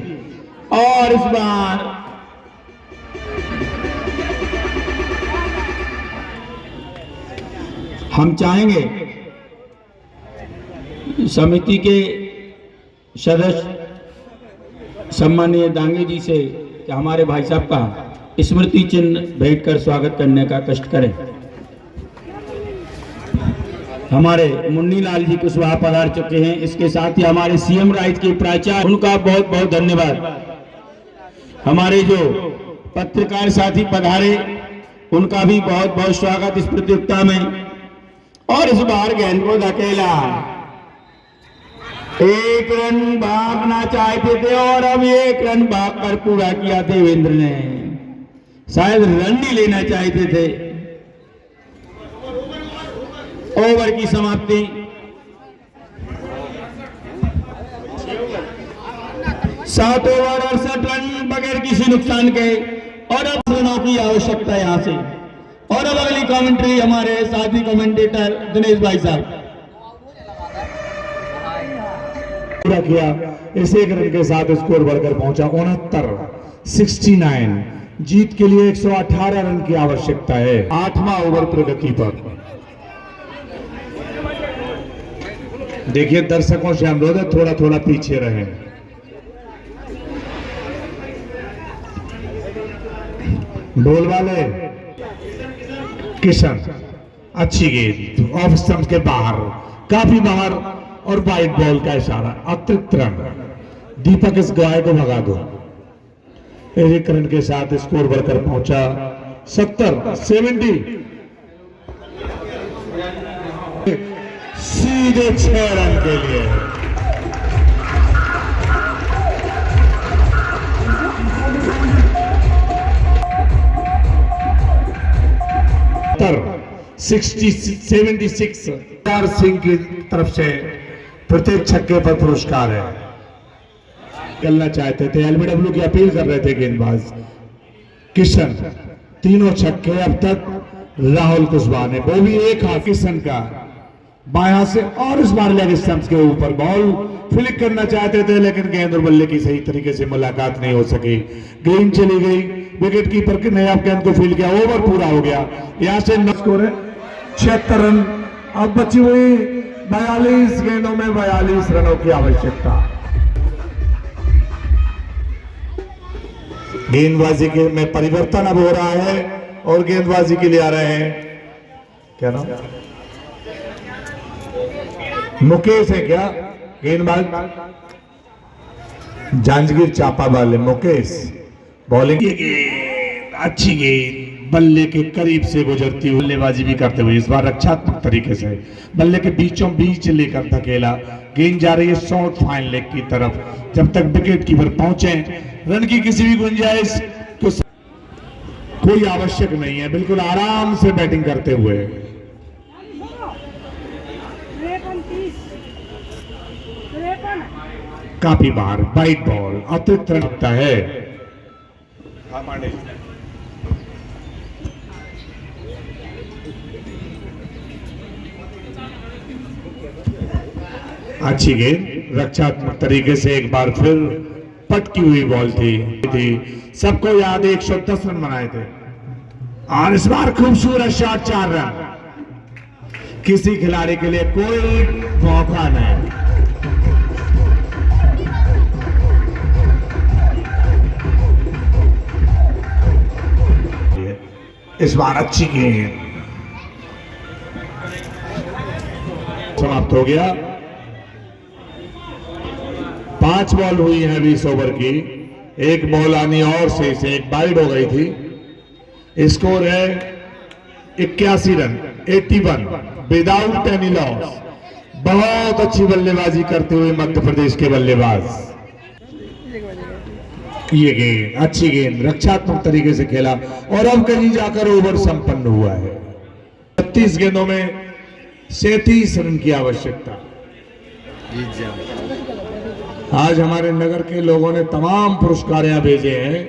और इस बार हम चाहेंगे समिति के सदस्य सम्मानीय दांगे जी से कि हमारे भाई साहब का स्मृति चिन्ह भेंट कर स्वागत करने का कष्ट करें। हमारे मुन्नी लाल जी कुशवाहा पधार चुके हैं। इसके साथ ही हमारे सीएम राइज के प्राचार्य, उनका बहुत बहुत धन्यवाद। हमारे जो पत्रकार साथी पधारे उनका भी बहुत बहुत स्वागत इस प्रतियोगिता में। और इस बार गेंद को धकेला, 1 रन भागना चाहते थे और अब 1 रन भागकर पूरा किया देवेंद्र ने। शायद रन नहीं लेना चाहते थे। ओवर की समाप्ति। 7 ओवर 68 रन बगैर किसी नुकसान के और अब रनों की आवश्यकता है यहां से। और अब अगली कमेंट्री हमारे साथी कमेंटेटर दिनेश भाई साहब पूरा किया। इस 1 रन के साथ स्कोर बढ़कर पहुंचा 69। जीत के लिए 118 रन की आवश्यकता है। 8वां ओवर प्रगति पर। देखिए दर्शकों से अनुरोध है थोड़ा थोड़ा पीछे रहें। बॉल वाले किशन, अच्छी गेंद ऑफ स्टंप के बाहर, काफी बाहर, और वाइड बॉल का इशारा, अतिरिक्त रन। दीपक इस गाय को भगा दो। एक रन के साथ स्कोर बढ़कर पहुंचा 70 सीधे 6 रन के लिए। तर 76 सिंह की तरफ से प्रत्येक छक्के पर पुरस्कार है। खेलना चाहते थे, एलबीडब्ल्यू की अपील कर रहे थे गेंदबाज किशन। तीनों छक्के अब तक राहुल कुशवाहा ने, वो भी एक हाथ किशन का बायां से, और इस बार लेग स्टंप्स के ऊपर बॉल फ्लिक करना चाहते थे, लेकिन गेंद और बल्ले की सही तरीके से मुलाकात नहीं हो सकी। गेंद चली गई, विकेट कीपर ने अब गेंद को फील्ड किया, ओवर पूरा हो गया। यहां से स्कोर है 76 रन। अब बची हुई 42 गेंदों में 42 रनों की आवश्यकता। गेंदबाजी के में परिवर्तन अब हो रहा है और गेंदबाजी के लिए आ रहे हैं, क्या नाम, मुकेश है क्या गेंदबाज? जांजगीर चापा वाले मुकेश बॉलिंग। अच्छी गेंद बल्ले के करीब से गुजरती हुई, बल्लेबाजी भी करते हुए, इस बार रक्षात्मक तरीके से बल्ले के बीचों बीच लेकर धकेला। गेंद जा रही है शॉर्ट फाइन लेग की तरफ। जब तक विकेट कीपर पहुंचे, रन की किसी भी गुंजाइश तो कोई आवश्यक नहीं है, बिल्कुल आराम से बैटिंग करते हुए। काफी बार वाइड बॉल, अतिरिक्त रन लगता है। अच्छी गेंद रक्षात्मक तरीके से, एक बार फिर पटकी हुई बॉल थी। सबको याद है 110 रन बनाए थे, और इस बार खूबसूरत शॉट, 4 रन। किसी खिलाड़ी के लिए कोई मौका नहीं। इस बार अच्छी गेंद, समाप्त हो गया। 5 बॉल हुई है 20 ओवर की, एक बॉल आनी और से एक वाइड हो गई थी। स्कोर है 81 रन, 81 विदाउट एनी लॉस। बहुत अच्छी बल्लेबाजी करते हुए मध्य प्रदेश के बल्लेबाज। ये गेंद, अच्छी गेंद, रक्षात्मक तरीके से खेला, और अब कहीं जाकर ओवर संपन्न हुआ है। 36 गेंदों में 37 रन की आवश्यकता। आज हमारे नगर के लोगों ने तमाम पुरस्कार यहां भेजे हैं।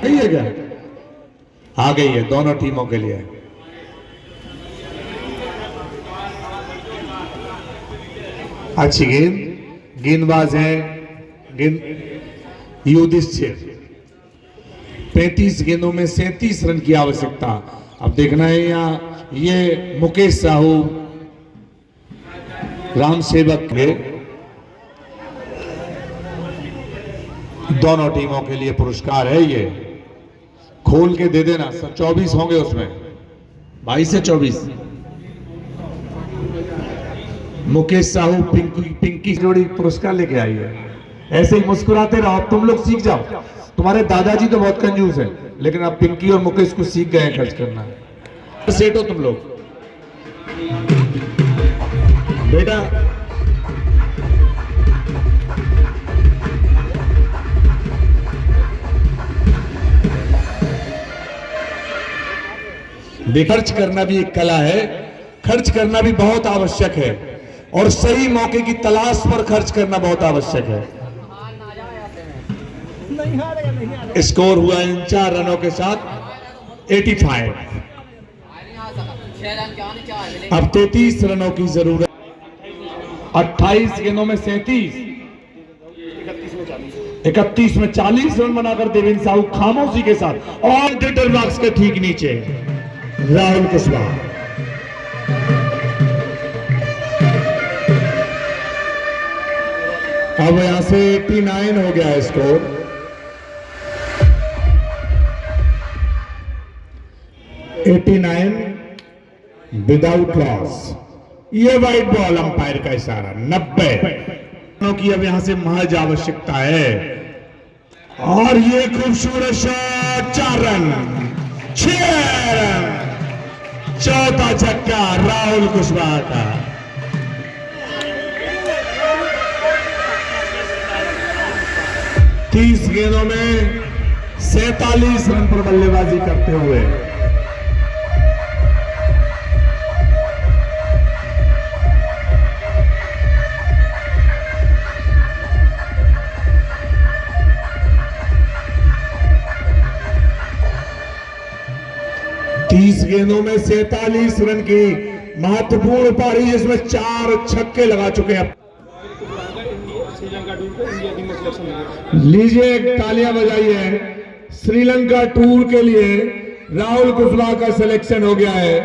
गई है क्या? आ गई है दोनों टीमों के लिए। अच्छी गेंद, गेंदबाज है युधिष्ठिर। 35 गेंदों में 37 रन की आवश्यकता। अब देखना है यहाँ, ये मुकेश साहू राम सेवक के, दोनों टीमों के लिए पुरस्कार है। ये खोल के दे देना, 24 होंगे उसमें, 22 से 24। मुकेश साहू पिंकी जोड़ी पुरस्कार लेके आई है। ऐसे ही मुस्कुराते रहो, तुम लोग सीख जाओ। तुम्हारे दादाजी तो बहुत कंजूस है, लेकिन अब पिंकी और मुकेश को सीख गए खर्च करना। सेठ हो तुम लोग बेटा। खर्च करना भी एक कला है, खर्च करना भी बहुत आवश्यक है, और सही मौके की तलाश पर खर्च करना बहुत आवश्यक है। स्कोर हुआ इन 4 रनों के साथ 85। अब 33 रनों की जरूरत। 28 गेंदों में 37, 31 में 40 रन बनाकर देवेंद्र साहू खामोशी के साथ, और डेटर बॉक्स के ठीक नीचे राहुल कुशवाहा। अब यहां से 89 हो गया है स्कोर। 89 without loss. ये वाइट बॉल, अंपायर का इशारा। 90 की अब यहां से महज आवश्यकता है। और ये खूबसूरत शॉट, 4 रन, 6 रन, चौथा छक्का राहुल कुशवाहा का। तीस गेंदों में 47 रन पर बल्लेबाजी करते हुए 30 गेंदों में 47 रन की महत्वपूर्ण पारी, जिसमें 4 छक्के लगा चुके हैं। लीजिए तालियां बजाइए। श्रीलंका टूर के लिए राहुल कुशवाहा का सिलेक्शन हो गया है।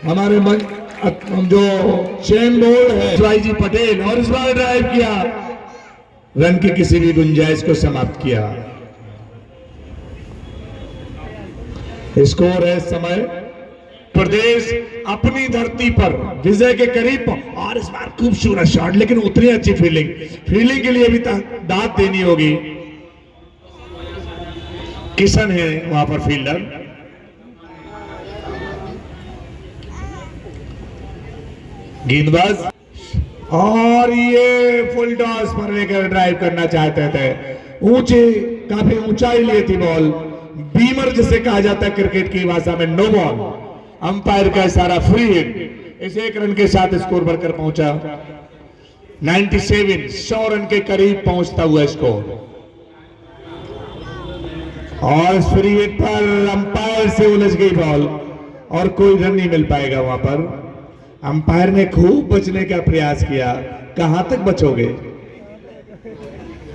हमारे जो चेन बोर्ड है शिवाजी पटेल, और इस बार ड्राइव किया, रन की किसी भी गुंजाइश को समाप्त किया। स्कोर है समय प्रदेश अपनी धरती पर विजय के करीब, और इस बार खूबसूरत शॉट, लेकिन उतनी अच्छी फील्डिंग के लिए भी दाद देनी होगी। किशन है वहां पर फील्डर। गेंदबाज, और ये फुल टॉस पर लेकर ड्राइव करना चाहते थे। काफी ऊंचाई लिए थी बॉल, बीमर जिसे कहा जाता है क्रिकेट की भाषा में, नो बॉल। अंपायर का इशारा, फ्री हिट। इस 1 रन के साथ स्कोर बढ़कर पहुंचा 97, 100 रन के करीब पहुंचता हुआ स्कोर। और इस फ्री हिट पर अंपायर से उलझ गई बॉल और कोई रन नहीं मिल पाएगा वहां पर। अंपायर ने खूब बचने का प्रयास किया, कहां तक बचोगे?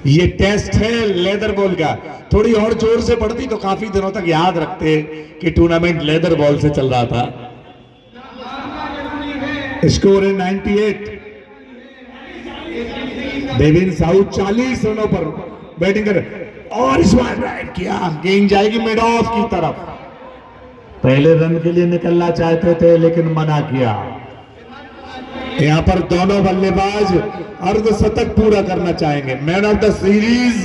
ये टेस्ट है लेदर बॉल का। थोड़ी और जोर से पड़ती तो काफी दिनों तक याद रखते कि टूर्नामेंट लेदर बॉल से चल रहा था। स्कोर है 98। देवेंद्र साहू 40 रनों पर बैटिंग कर, और इस बार ड्राइव किया, गेंद जाएगी मिड ऑफ की तरफ। पहले रन के लिए निकलना चाहते थे लेकिन मना किया। यहां पर दोनों बल्लेबाज अर्धशतक पूरा करना चाहेंगे। मैन ऑफ द सीरीज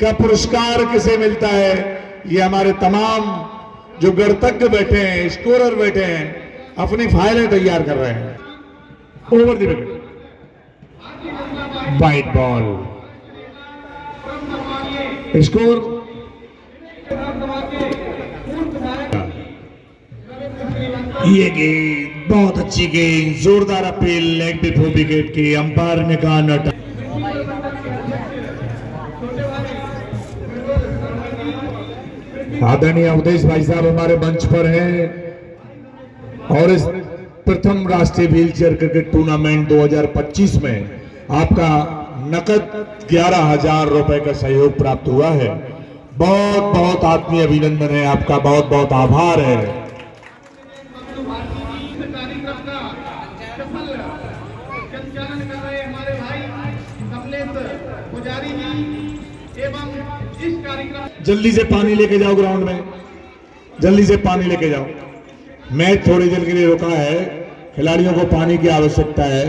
का पुरस्कार किसे मिलता है? ये हमारे तमाम जो गणतज्ञ बैठे हैं, स्कोरर बैठे हैं, अपनी फाइलें तैयार कर रहे हैं। Over the wicket, white ball. Score ये गेंद बहुत अच्छी गेंद, जोरदार अपील, लेग बिफोर विकेट की। अंपायर ने कहा नट। आदरणीय अवधेश भाई साहब हमारे मंच पर हैं और इस प्रथम राष्ट्रीय व्हीलचेयर क्रिकेट टूर्नामेंट 2025 में आपका नकद 11,000 रुपए का सहयोग प्राप्त हुआ है। बहुत बहुत आत्मीय अभिनंदन है आपका, बहुत बहुत आभार है। जल्दी से पानी लेके जाओ ग्राउंड में, जल्दी से पानी लेके जाओ। मैच थोड़ी देर के लिए रुका है, खिलाड़ियों को पानी की आवश्यकता है।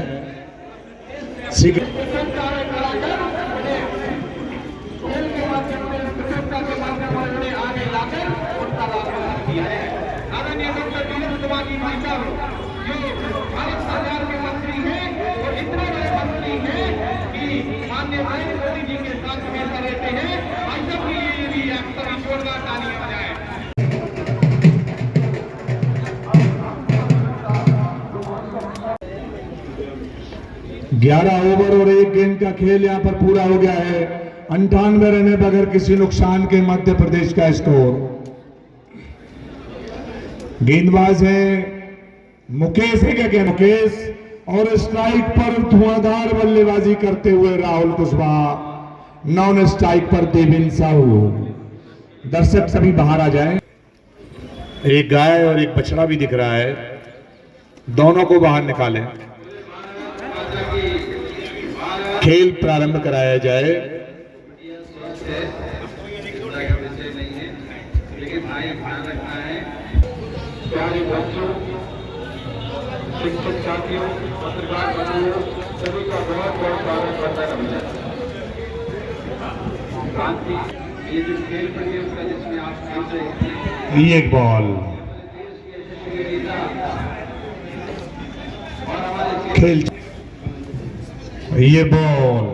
ग्यारह ओवर और 1 गेंद का खेल यहां पर पूरा हो गया है। 98 रन बगैर किसी नुकसान के मध्य प्रदेश का स्कोर। गेंदबाज है मुकेश, है क्या मुकेश, और स्ट्राइक पर धुआंधार बल्लेबाजी करते हुए राहुल कुशवाहा, नॉन स्ट्राइक पर देवेंद्र साहू। दर्शक सभी बाहर आ जाएं। एक गाय और एक बछड़ा भी दिख रहा है, दोनों को बाहर निकालें। खेल प्रारंभ कराया जाए। प्यारे बच्चों, शिक्षक साथियों, पत्रकार बंधुओं, सभी का बहुत बहुत स्वागत करता है अभिनंदन। क्रांति ये जो खेल प्रतियोगिता जिसमें आप खेल रहे हैं, ये एक बॉल खेल, ये बॉल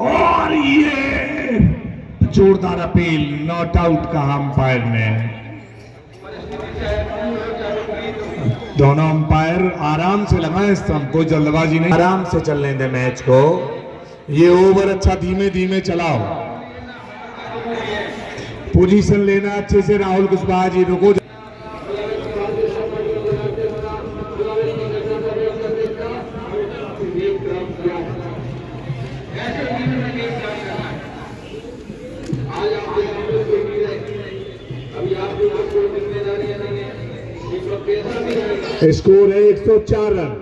और ये जोरदार अपील नॉट आउट का अंपायर ने। दोनों अंपायर आराम से लगाए स्टंप को, जल्दबाजी नहीं, आराम से चलने दे मैच को। ये ओवर अच्छा धीमे धीमे चलाओ, पोजीशन लेना अच्छे से। राहुल कुशवाहा जी रुको। स्कोर है 104 रन।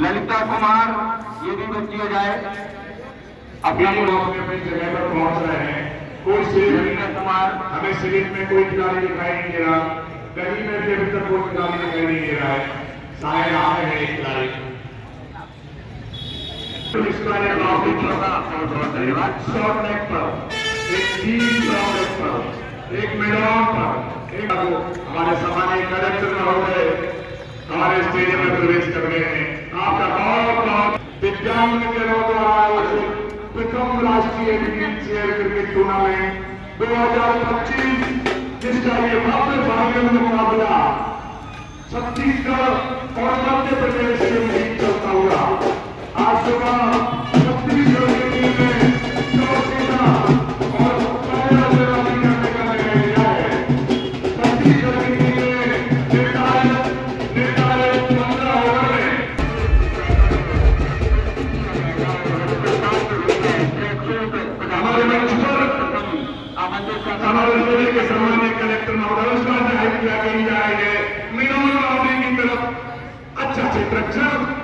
ललिता कुमार ये भी बच्ची हो जाए। अभी लोग अपनी जगह पर पहुंच रहे हैं। कोई सीरीज कुमार हमें सीरीज में कोई खिलाड़ी दिखाई नहीं दे रहा, कहीं में भी अभी तक कोई खिलाड़ी दिखाई नहीं दे रहा है। शायद आए हैं एक खिलाड़ी। शॉर्ट लेग पर, एक डीप शॉर्ट लेग पर, एक मिड ऑन पर, एक हमारे सामान्य कलेक्टर महोदय हमारे स्टेडियम में प्रवेश कर गए हैं। आपका बहुत बहुत दिव्यांगजनों द्वारा आयोजित प्रथम राष्ट्रीय व्हीलचेयर क्रिकेट टूर्नामेंट 2025 जिसका ये भव्य भाग्य मुकाबला छत्तीसगढ़ और मध्य प्रदेश के बीच चलता हुआ आज सुबह छत्तीसगढ़ की टीम में चौकीदा और पहला सलामी करने का लगाया गया है। छत्तीसगढ़ की टीम में निर्धारित 15 ओवर में हमारे मंच पर हमारे जिले के सामान्य कलेक्टर महोदय किया जाएगा मिनोन बाउंड्री की तरफ अच्छा क्षेत्र।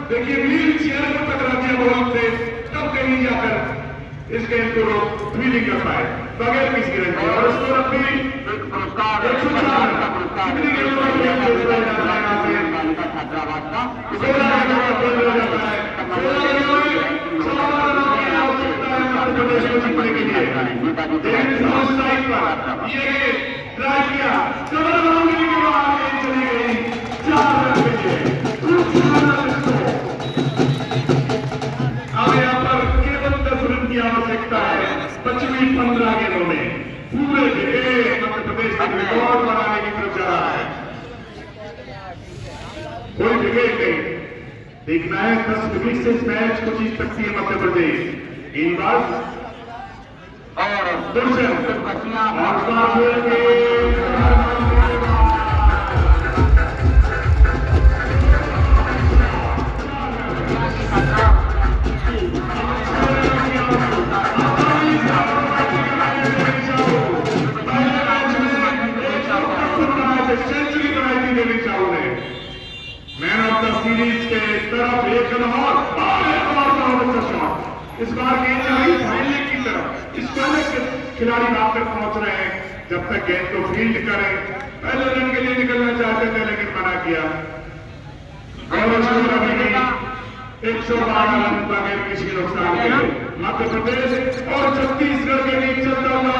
देखिए व्हील चेयर को टकरा दिया बॉल से, तब कहीं जाकर इस गेंद को फील्डिंग कर पाए बगैर किसी रन के। और स्कोर अपनी पुरस्कार 104 कितनी गेंदों का प्रयास होता है यहाँ से 16 रनों का बल हो जाता है। 16 रनों में 4 रनों की आवश्यकता है मध्य प्रदेश को जीतने के लिए। साइड पर ये ट्राई किया, डबल बाउंड्री के बाद गेंद चली गई 4 रन के लिए। अब यहाँ पर केवल 10 रन की आवश्यकता है 25-15 गेंदों में। पूरे जगह मध्य प्रदेश का रिकॉर्ड बनाने की तरफ जा रहा है। कोई जगह नहीं देखना है 10 विकेट से इस मैच को जीत सकती है मध्य प्रदेश। गेंदबाज और दुर्जन सेंचुरी बनाई थी देवी चाहू ने। मैन ऑफ द सीरीज के तरफ एक रन और शॉट। इस बार गेंद आई फाइनल की तरफ। इस पहले खिलाड़ी वहां तक पहुंच रहे हैं जब तक गेंद को फील्ड करें। पहले रन के लिए निकलना चाहते थे लेकिन मना किया। 112 रन बगैर किसी नुकसान के मध्य प्रदेश और छत्तीसगढ़ के बीच चलता हुआ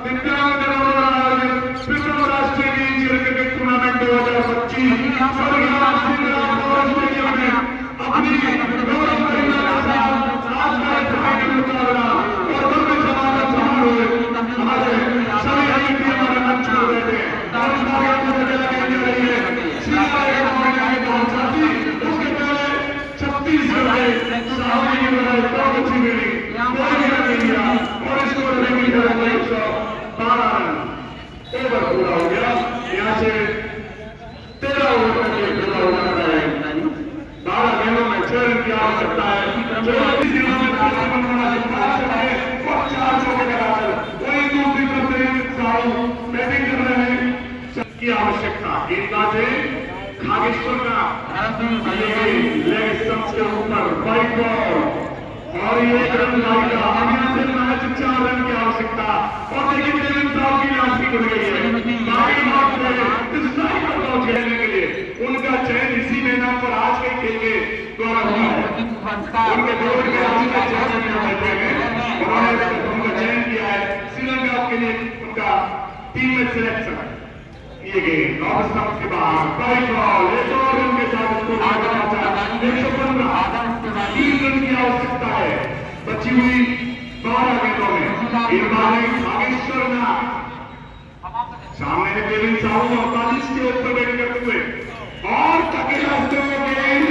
दिव्यांगजनों द्वारा आयोजित प्रथम राष्ट्रीय व्हीलचेयर क्रिकेट टूर्नामेंट 2025 अपनी गौरव महिला के साथ आज का फाइनल मुकाबला और भव्य समागम समारोह हमारे सभी अतिथि हमारे मंच पर बैठे हैं। उसके पहले छत्तीसगढ़ के सामने की लड़ाई बहुत अच्छी मिली, कोई भी नहीं दिया और इसको रन 112 रन ओवर पूरा हो गया। यहाँ से 13 ओवर तक ये पूरा हो जाता है। 12 गेंदों में 6 रन की आवश्यकता है। 24 दिनों में 4 रन बनाना सकता है और 4 चौके लगाकर वही दूसरी तरफ से बैटिंग कर रहे हैं कि की आवश्यकता। गेंदबाज है खागेश्वर का लेग स्टंप के ऊपर वाइड बॉल और ये रन लाएगा। अब यहाँ से मैच 4 रन की आवश्यकता और देखिए देवेंद्र साहब की लाश भी टूट गई है। बागी मार्ग में इस लाइन पर पहुंच खेलने के लिए उनका चयन इसी मैदान पर आज के खेल के द्वारा हुआ है। उनके दौर में आज का चयन बैठे हैं, उन्होंने उनका चयन किया है श्रीलंका के लिए। उनका टीम में सिलेक्शन किए गए नॉर्थ स्टंप के बाद वाइड बॉल एक और रन के साथ इसको आगे पहुंचा। 115 3 रन की आवश्यकता है बची हुई 12 गेंदों में। गेंदबाज नागेश्वर नाथ सामने है केविन साहू 48 के ऊपर बैटिंग करते हुए और तकेला गेंद